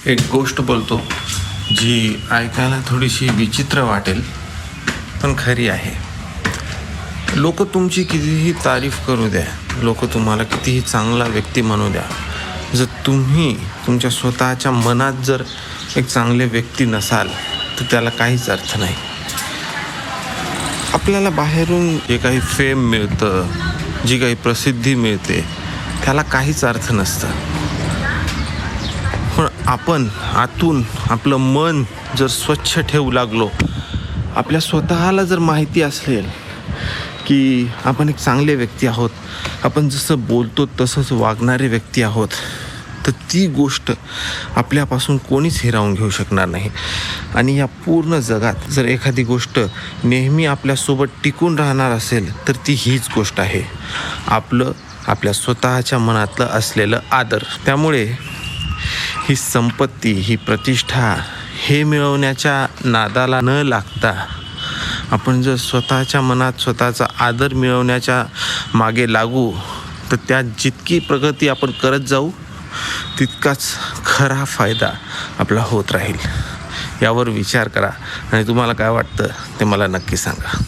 एक गोष्ट बोलतो जी ऐकायला थोडीशी विचित्र वाटेल पण खरी आहे. लोक तुमची कितीही तारीफ करू द्या, लोक तुम्हाला कितीही चांगला व्यक्ती म्हणू द्या, जर तुम्ही तुमच्या स्वतःच्या मनात जर एक चांगले व्यक्ती नसाल तर त्याला काहीच अर्थ नाही. आपल्याला बाहेरून जे काही फेम मिळतं, जी काही प्रसिद्धी मिळते, त्याला काहीच अर्थ नसतं. पण आपण आतून आपलं मन जर स्वच्छ ठेवू लागलो, आपल्या स्वतःला जर माहिती असेल की आपण एक चांगले व्यक्ती आहोत, आपण जसं बोलतो तसंच वागणारे व्यक्ती आहोत, तर ती गोष्ट आपल्यापासून कोणीच हिरावून घेऊ शकणार नाही. आणि या पूर्ण जगात जर एखादी गोष्ट नेहमी आपल्यासोबत टिकून राहणार असेल तर ती हीच गोष्ट आहे, आपल्या स्वतःच्या मनातलं असलेलं आदर. त्यामुळे ही संपत्ती, ही प्रतिष्ठा हे मिळवण्याच्या नादाला न लागता आपण जर स्वतःच्या मनात स्वतःचा आदर मिळवण्याच्या मागे लागू, तर त्यात जितकी प्रगती आपण करत जाऊ तितकाच खरा फायदा आपला होत राहील. यावर विचार करा आणि तुम्हाला काय वाटतं ते मला नक्की सांगा.